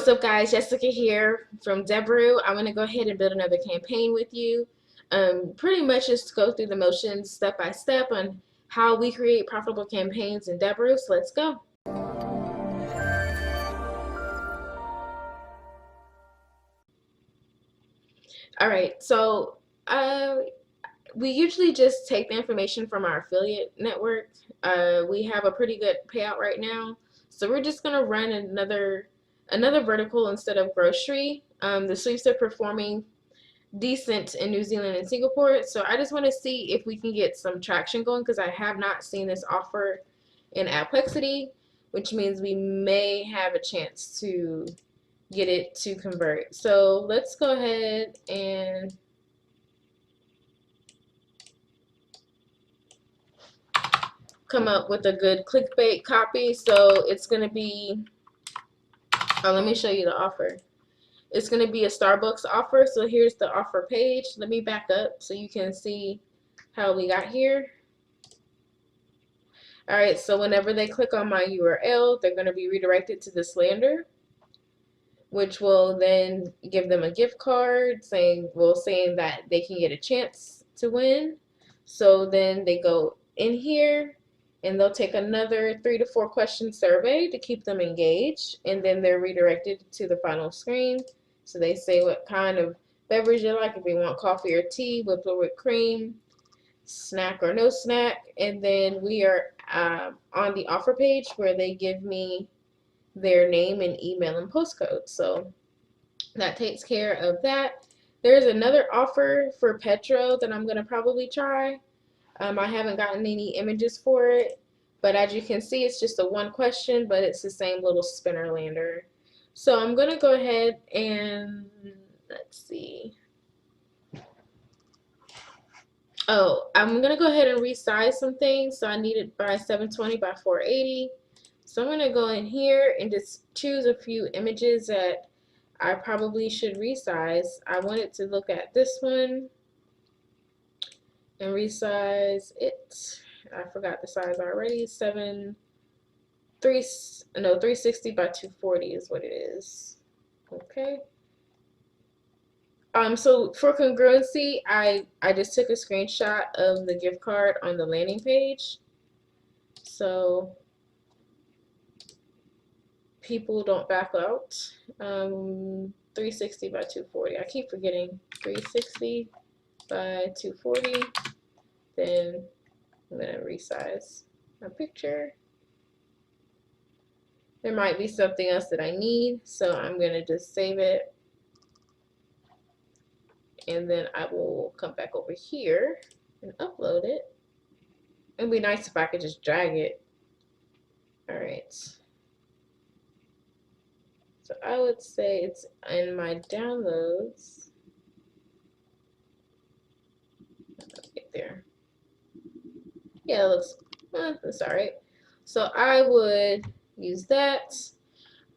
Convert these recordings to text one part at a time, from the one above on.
What's up, guys? Jessica here from Debrew. I'm going to go ahead and build another campaign with you. Pretty much just go through the motions step by step on how we create profitable campaigns in Debrew. So let's go. All right, so we usually just take the information from our affiliate network. We have a pretty good payout right now, so we're just gonna run another vertical instead of grocery. The sweeps are performing decent in New Zealand and Singapore, so I just want to see if we can get some traction going because I have not seen this offer in Adplexity, which means we may have a chance to get it to convert. So let's go ahead and come up with a good clickbait copy. So it's going to be, oh, let me show you the offer. It's going to be a Starbucks offer. So here's the offer page. Let me back up so you can see how we got here. All right, so whenever they click on my URL, they're going to be redirected to this lander, which will then give them a gift card saying that they can get a chance to win. So then they go in here and they'll take another 3 to 4 question survey to keep them engaged, and then they're redirected to the final screen. So they say what kind of beverage they like, if they want coffee or tea, whipped or whipped cream, snack or no snack, and then we are on the offer page where they give me their name and email and postcode. So that takes care of that. There's another offer for Petro that I'm going to probably try. I haven't gotten any images for it, but as you can see, it's just a one question, but it's the same little spinner lander. So I'm going to go ahead and let's see. Oh, I'm going to go ahead and resize some things. So I need it by 720 by 480. So I'm going to go in here and just choose a few images that I probably should resize. I wanted to look at this one and resize it. I forgot the size already. 360 by 240 is what it is. Okay. So for congruency, I just took a screenshot of the gift card on the landing page, so people don't back out. 360 by 240. I keep forgetting 360 by 240. Then I'm going to resize my picture. There might be something else that I need, so I'm going to just save it. And then I will come back over here and upload it. It'd be nice if I could just drag it. All right. So I would say it's in my downloads. Let's get there. Yeah, it looks, that's all right. So I would use that.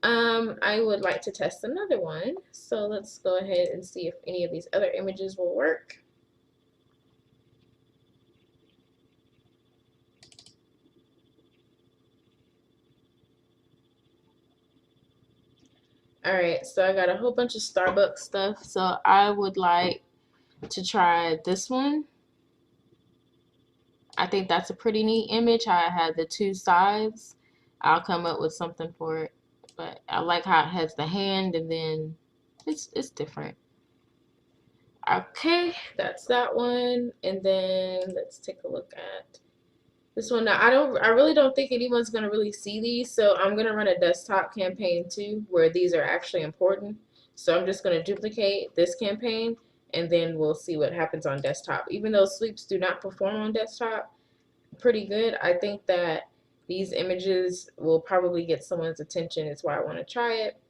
I would like to test another one. So let's go ahead and see if any of these other images will work. All right, so I got a whole bunch of Starbucks stuff. So I would like to try this one. I think that's a pretty neat image. I had the two sides. I'll come up with something for it. But I like how it has the hand and then it's different. Okay, that's that one. And then let's take a look at this one. Now I really don't think anyone's gonna really see these, so I'm gonna run a desktop campaign too where these are actually important. So I'm just gonna duplicate this campaign and then we'll see what happens on desktop. Even though sweeps do not perform on desktop pretty good, I think that these images will probably get someone's attention. It's why I want to try it.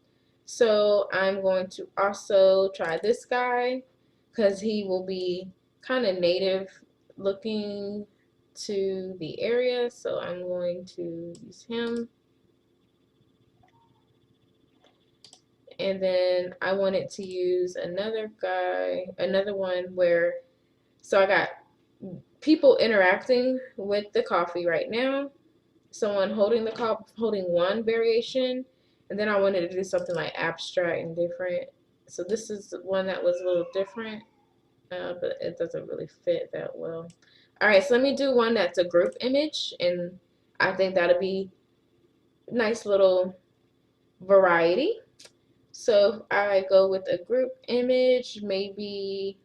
So I'm going to also try this guy because he will be kind of native looking to the area. So I'm going to use him. And then I wanted to use another guy, another one where, so I got people interacting with the coffee right now, someone holding the cup, holding one variation, And then I wanted to do something like abstract and different. So this is one that was a little different, but it doesn't really fit that well. All right, so let me do one that's a group image, and I think that'll be nice little variety. So I go with a group image, maybe.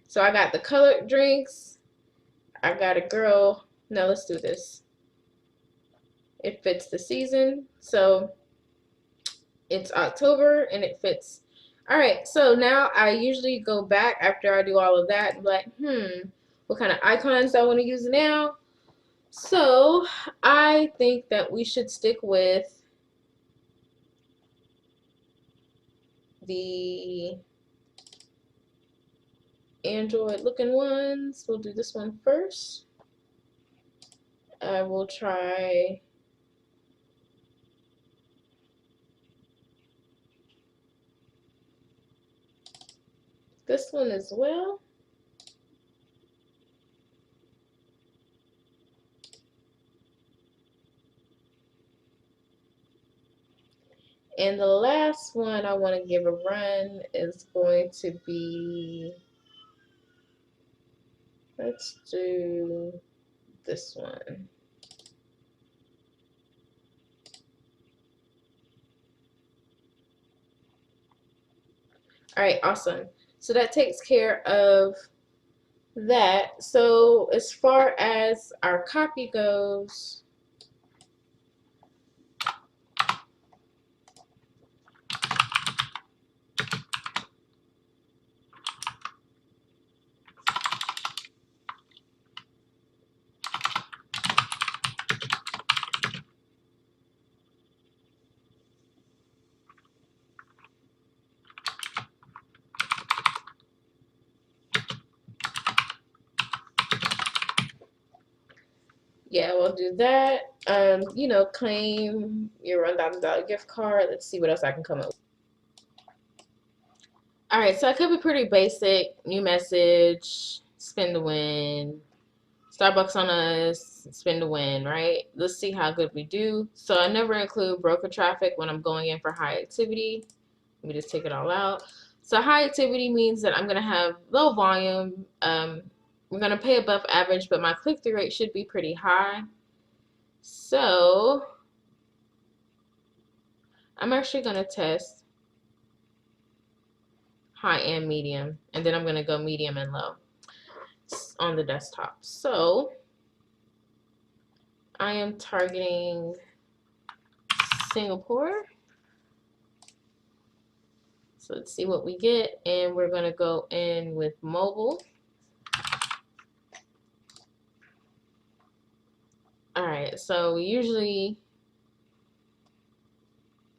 So I got the colored drinks. I got a girl. Now let's do this. It fits the season. So it's October and it fits. All right, so now I usually go back after I do all of that and be like, what kind of icons do I want to use now? So I think that we should stick with the Android looking ones. We'll do this one first. I will try this one as well. And the last one I want to give a run is going to be, let's do this one. All right, awesome. So that takes care of that. So as far as our copy goes, yeah, we'll do that. You know, claim your $1,000 gift card. Let's see what else I can come up with. All right, so I kept it pretty basic. New message, spin to win. Starbucks on us, spin to win, right? Let's see how good we do. So I never include broker traffic when I'm going in for high activity. Let me just take it all out. So high activity means that I'm going to have low volume. We're going to pay above average, but my click-through rate should be pretty high. So I'm actually going to test high and medium, and then I'm going to go medium and low on the desktop. So I am targeting Singapore. So let's see what we get, and we're going to go in with mobile. All right, so we usually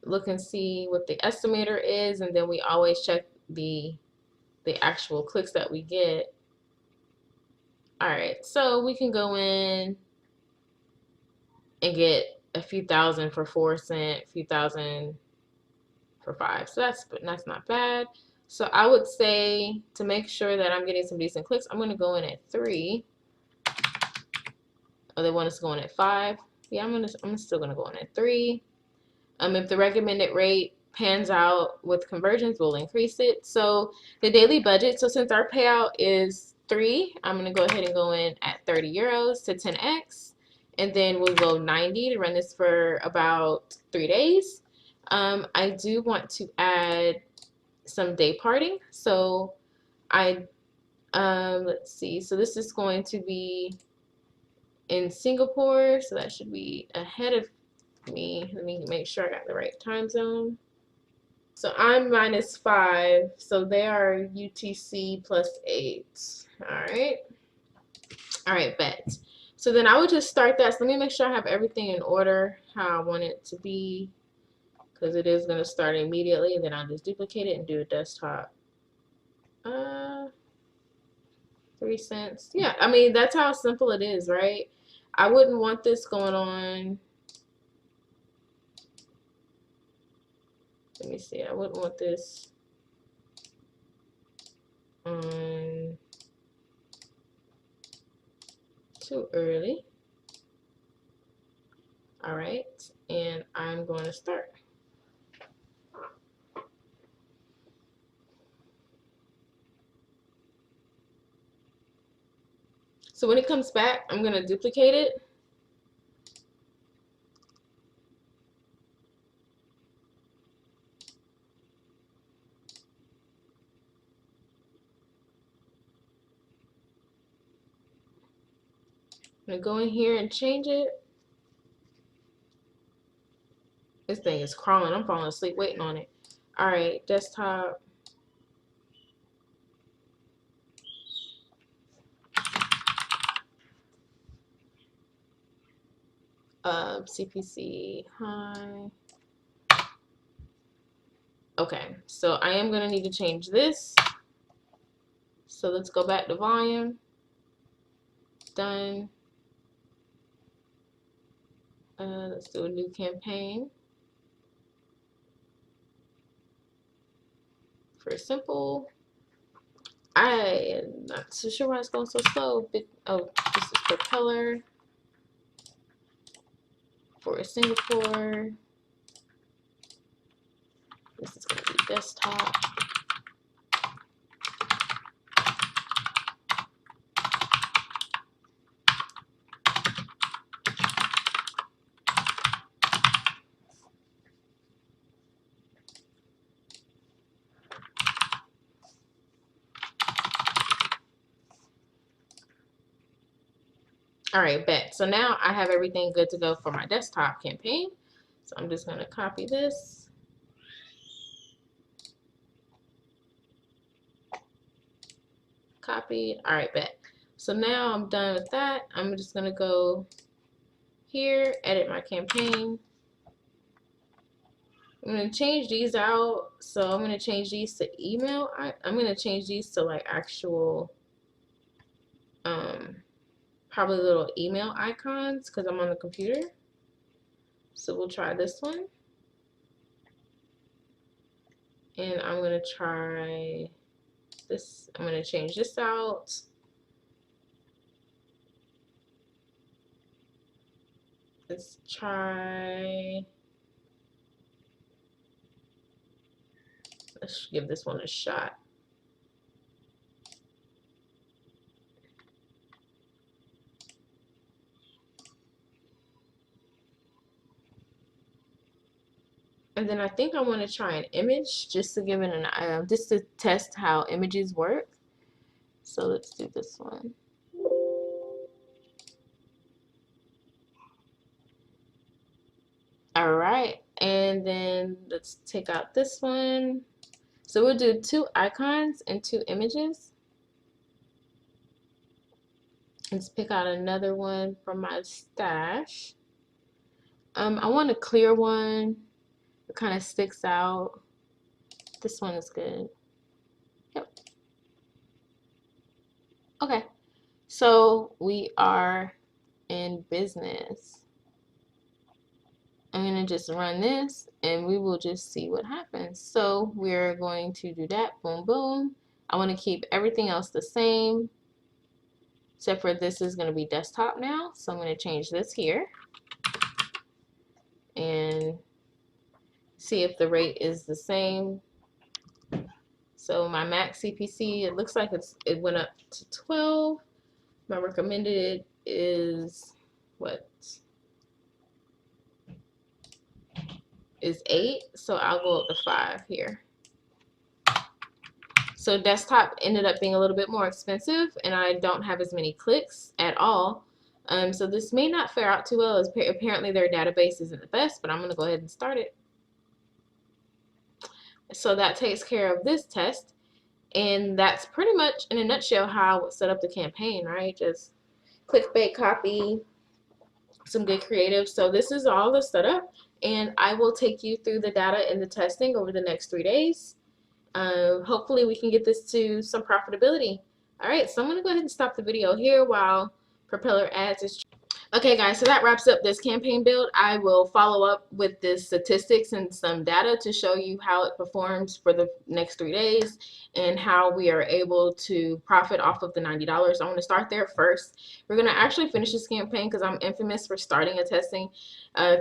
look and see what the estimator is, and then we always check the actual clicks that we get. All right, so we can go in and get a few thousand for 4 cents, a few thousand for 5. So that's not bad. So I would say to make sure that I'm getting some decent clicks, I'm going to go in at 3. Oh, they want us to go in at 5. Yeah, I'm still gonna go in at 3. If the recommended rate pans out with conversions, we'll increase it. So the daily budget. So since our payout is 3, I'm gonna go ahead and go in at 30 euros to 10x, and then we'll go 90 to run this for about 3 days. I do want to add some day parting. So let's see. So this is going to be in Singapore, so that should be ahead of me. Let me make sure I got the right time zone. So I'm -5, so they are UTC +8. All right, bet. So then I would just start that. So let me make sure I have everything in order how I want it to be, because it is going to start immediately, and then I'll just duplicate it and do a desktop. 3 cents. Yeah, I mean, that's how simple it is, right? I wouldn't want this going on. Let me see. I wouldn't want this on too early. All right, and I'm going to start. So when it comes back, I'm going to duplicate it. I'm going to go in here and change it. This thing is crawling. I'm falling asleep waiting on it. All right, desktop. CPC high. Okay, so I am going to need to change this. So let's go back to volume. Done. Let's do a new campaign. For simple. I am not so sure why it's going so slow. Oh, this is Propeller for Singapore. This is going to be desktop. All right, bet. So now I have everything good to go for my desktop campaign. So I'm just going to copy this. Copied. All right, bet. So now I'm done with that. I'm just going to go here, edit my campaign. I'm going to change these out. So I'm going to change these to email. I'm going to change these to like actual, probably little email icons because I'm on the computer. So we'll try this one. And I'm going to try this. I'm going to change this out. Let's try, let's give this one a shot. And then I think I want to try an image just to give it an just to test how images work. So let's do this one. All right, and then let's take out this one. So we'll do 2 icons and 2 images. Let's pick out another one from my stash. I want a clear one. It kind of sticks out. This one is good. Yep. Okay, so we are in business. I'm going to just run this and we will just see what happens. So we're going to do that. Boom, boom. I want to keep everything else the same, except for this is going to be desktop now. So I'm going to change this here and see if the rate is the same. So my max CPC, it looks like it went up to 12. My recommended is what? Is 8. So I'll go up to 5 here. So desktop ended up being a little bit more expensive and I don't have as many clicks at all. So this may not fare out too well. Apparently their database isn't the best, but I'm going to go ahead and start it. So that takes care of this test. And that's pretty much in a nutshell how I would set up the campaign, right? Just clickbait copy, some good creative. So this is all the setup and I will take you through the data and the testing over the next 3 days. Hopefully we can get this to some profitability. All right, so I'm going to go ahead and stop the video here while Propeller Ads is. Okay guys, so that wraps up this campaign build. I will follow up with the statistics and some data to show you how it performs for the next 3 days and how we are able to profit off of the $90. I want to start there first. We're going to actually finish this campaign because I'm infamous for starting a testing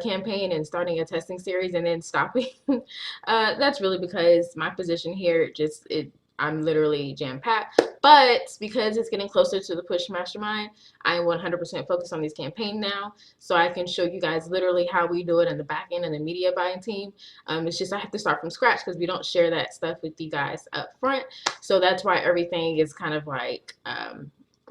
campaign and starting a testing series and then stopping. That's really because my position here I'm literally jam-packed. But because it's getting closer to the Push Mastermind, I am 100% focused on these campaigns now, so I can show you guys literally how we do it in the back end and the media buying team. It's just I have to start from scratch because we don't share that stuff with you guys up front. So that's why everything is kind of like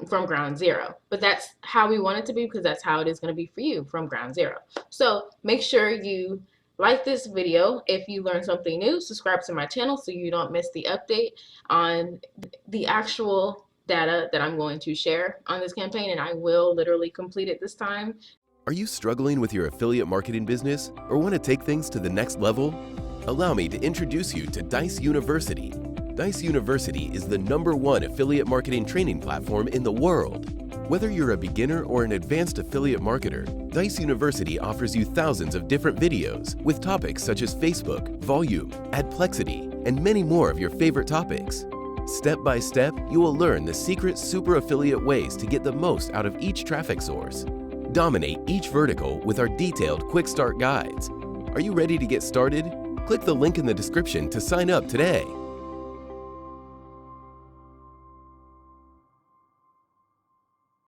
from ground zero. But that's how we want it to be, because that's how it is going to be for you, from ground zero. So make sure you like this video. If you learned something new, subscribe to my channel so you don't miss the update on the actual data that I'm going to share on this campaign, and I will literally complete it this time. Are you struggling with your affiliate marketing business or want to take things to the next level? Allow me to introduce you to Dijs University. Dijs University is the #1 affiliate marketing training platform in the world. Whether you're a beginner or an advanced affiliate marketer, Dijs University offers you thousands of different videos with topics such as Facebook, volume, adplexity, and many more of your favorite topics. Step by step, you will learn the secret super affiliate ways to get the most out of each traffic source. Dominate each vertical with our detailed quick start guides. Are you ready to get started? Click the link in the description to sign up today.